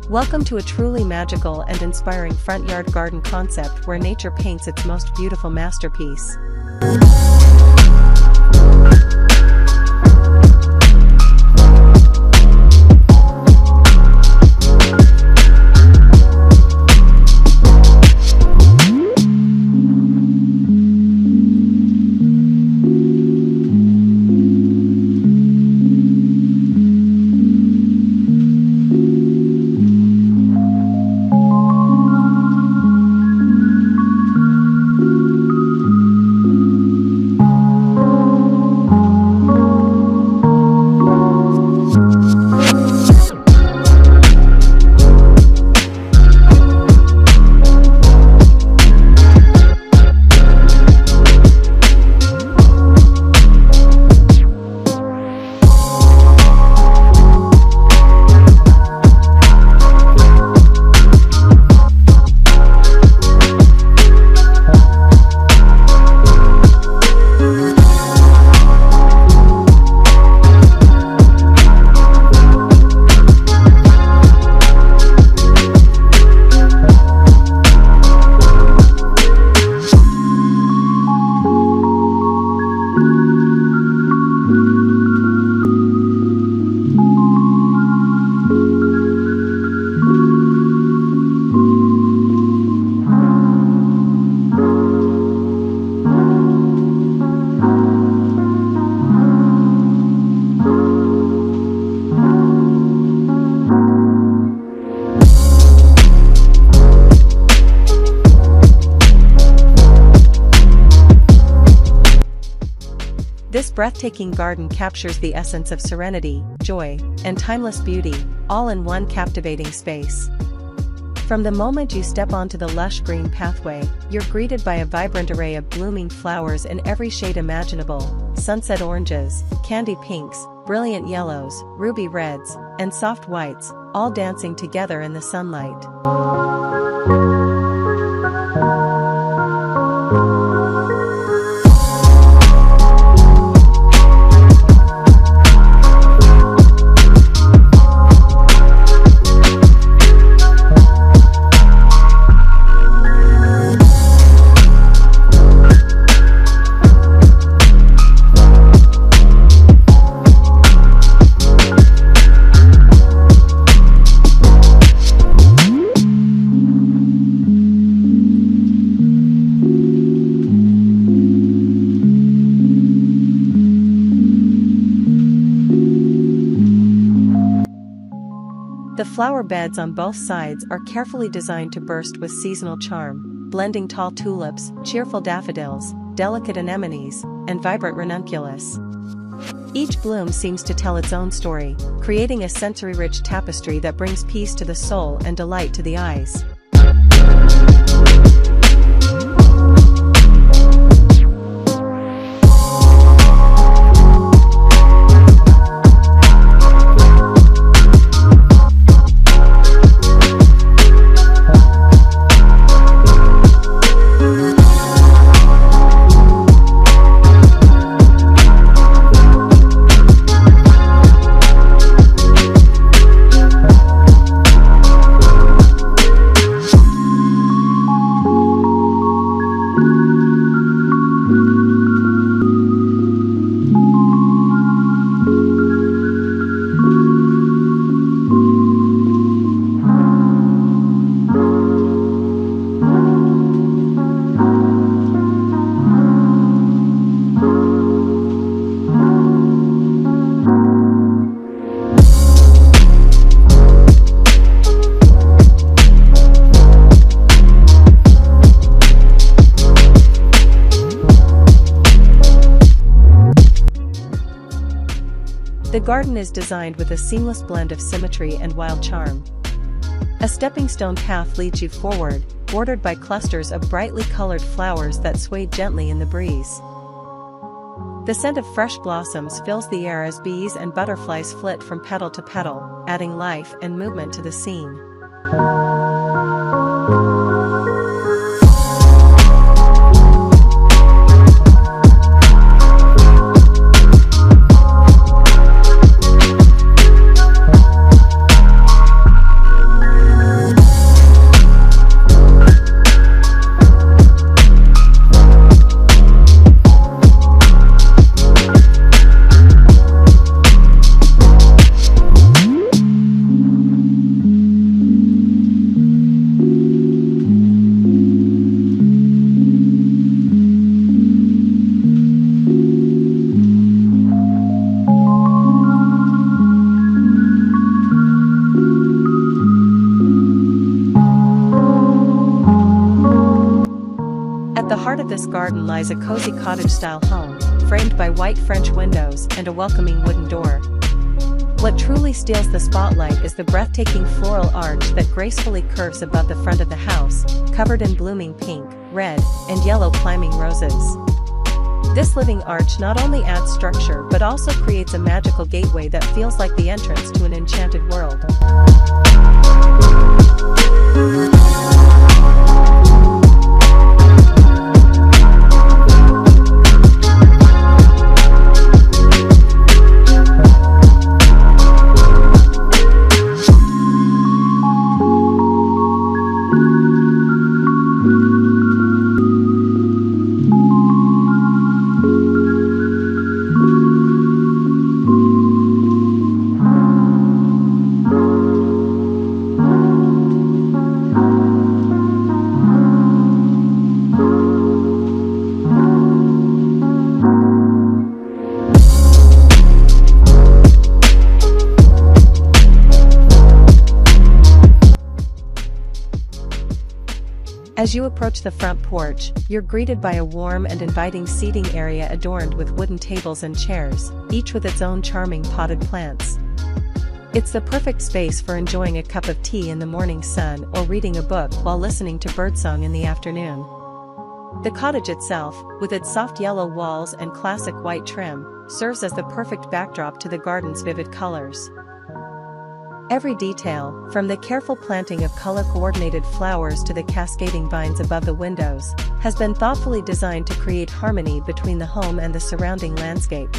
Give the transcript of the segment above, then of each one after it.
Welcome to a truly magical and inspiring front yard garden concept where nature paints its most beautiful masterpiece. This breathtaking garden captures the essence of serenity, joy, and timeless beauty, all in one captivating space. From the moment you step onto the lush green pathway, you're greeted by a vibrant array of blooming flowers in every shade imaginable: sunset oranges, candy pinks, brilliant yellows, ruby reds, and soft whites, all dancing together in the sunlight. The flower beds on both sides are carefully designed to burst with seasonal charm, blending tall tulips, cheerful daffodils, delicate anemones, and vibrant ranunculus. Each bloom seems to tell its own story, creating a sensory-rich tapestry that brings peace to the soul and delight to the eyes. The garden is designed with a seamless blend of symmetry and wild charm. A stepping stone path leads you forward, bordered by clusters of brightly colored flowers that sway gently in the breeze. The scent of fresh blossoms fills the air as bees and butterflies flit from petal to petal, adding life and movement to the scene. this garden lies a cozy cottage-style home, framed by white French windows and a welcoming wooden door. What truly steals the spotlight is the breathtaking floral arch that gracefully curves above the front of the house, covered in blooming pink, red, and yellow climbing roses. This living arch not only adds structure but also creates a magical gateway that feels like the entrance to an enchanted world. As you approach the front porch, you're greeted by a warm and inviting seating area adorned with wooden tables and chairs, each with its own charming potted plants. It's the perfect space for enjoying a cup of tea in the morning sun or reading a book while listening to birdsong in the afternoon. The cottage itself, with its soft yellow walls and classic white trim, serves as the perfect backdrop to the garden's vivid colors. Every detail, from the careful planting of color-coordinated flowers to the cascading vines above the windows, has been thoughtfully designed to create harmony between the home and the surrounding landscape.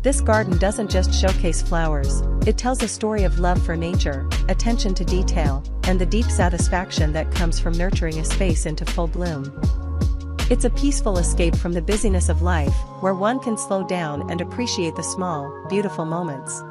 This garden doesn't just showcase flowers, it tells a story of love for nature, attention to detail, and the deep satisfaction that comes from nurturing a space into full bloom. It's a peaceful escape from the busyness of life, where one can slow down and appreciate the small, beautiful moments.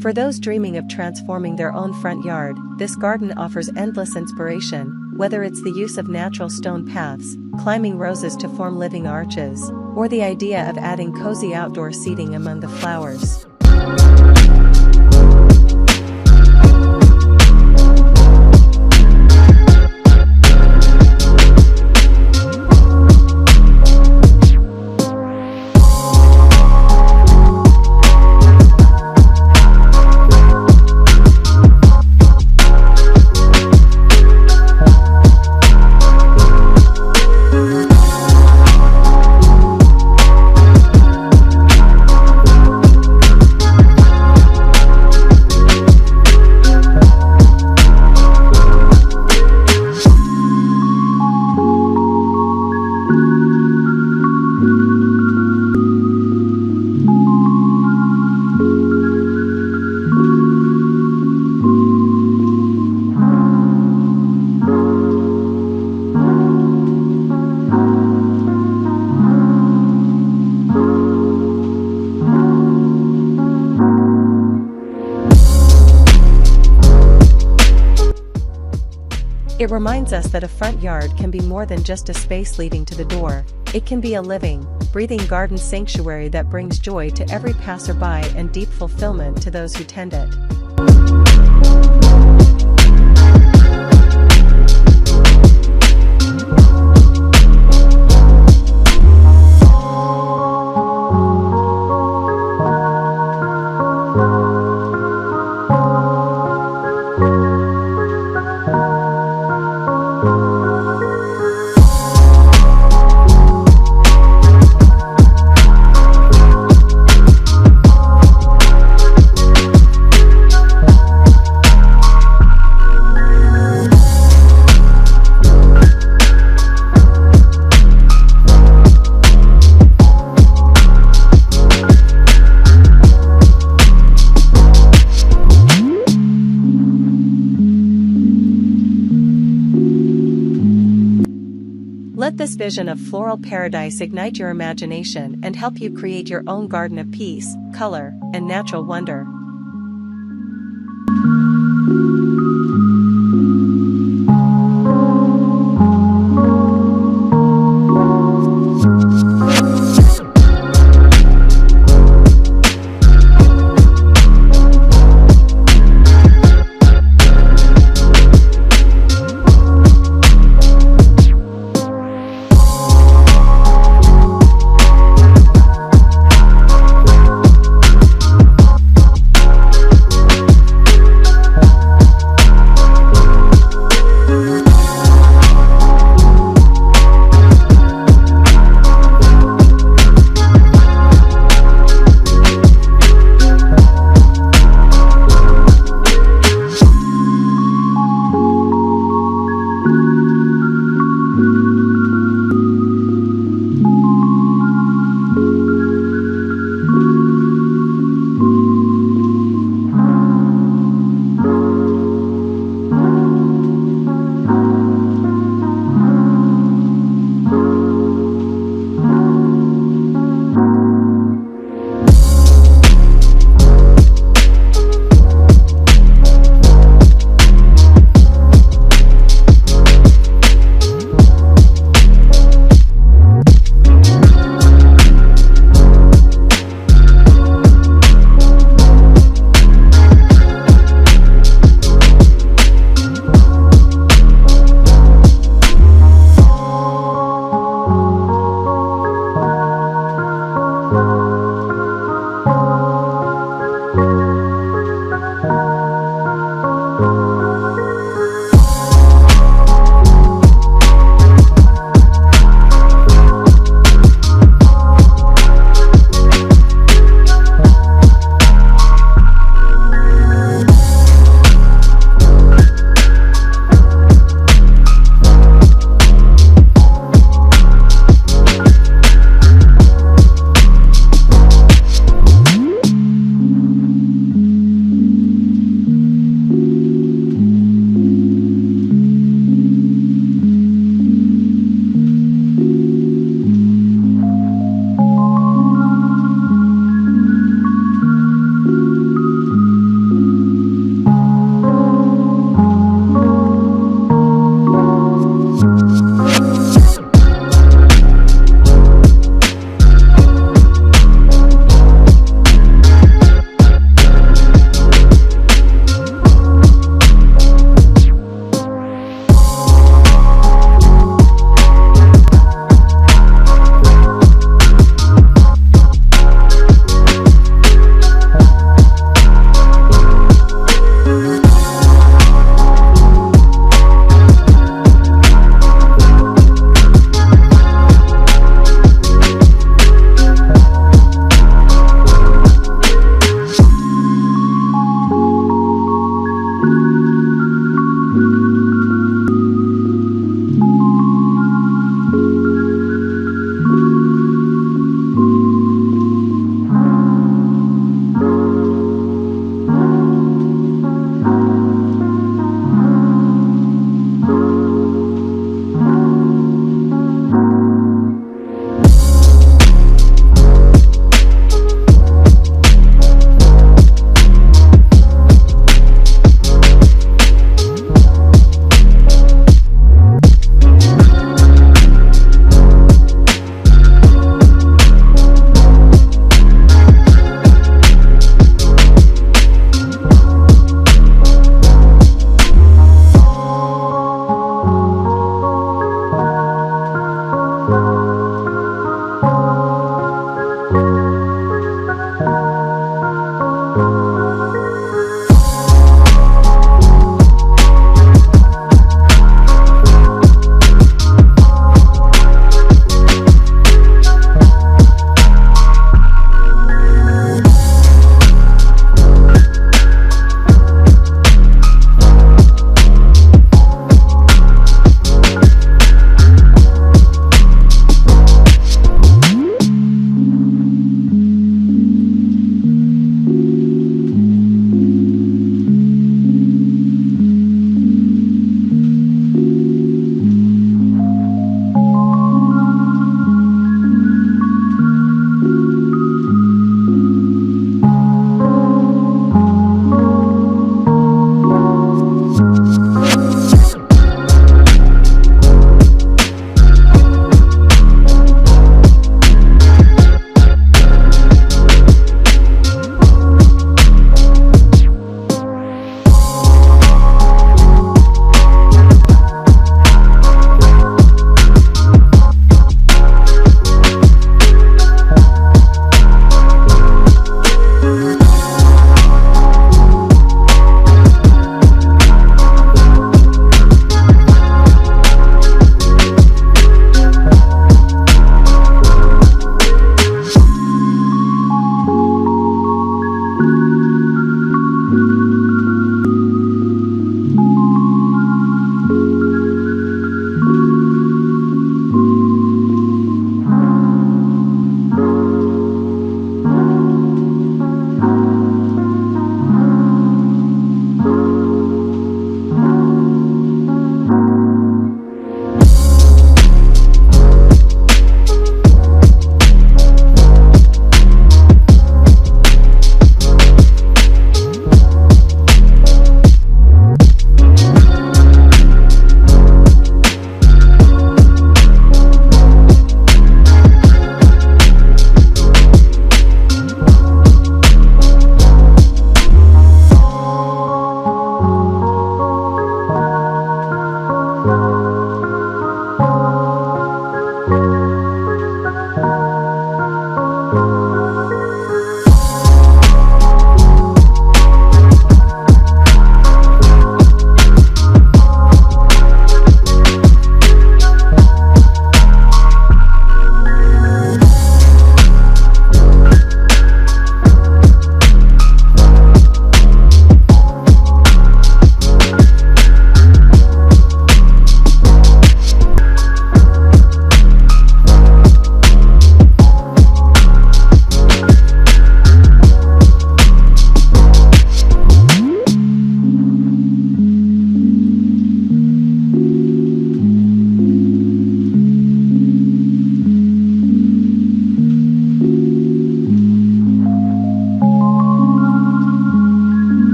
For those dreaming of transforming their own front yard, this garden offers endless inspiration, whether it's the use of natural stone paths, climbing roses to form living arches, or the idea of adding cozy outdoor seating among the flowers. It reminds us that a front yard can be more than just a space leading to the door. It can be a living, breathing garden sanctuary that brings joy to every passerby and deep fulfillment to those who tend it. Let this vision of floral paradise ignite your imagination and help you create your own garden of peace, color, and natural wonder.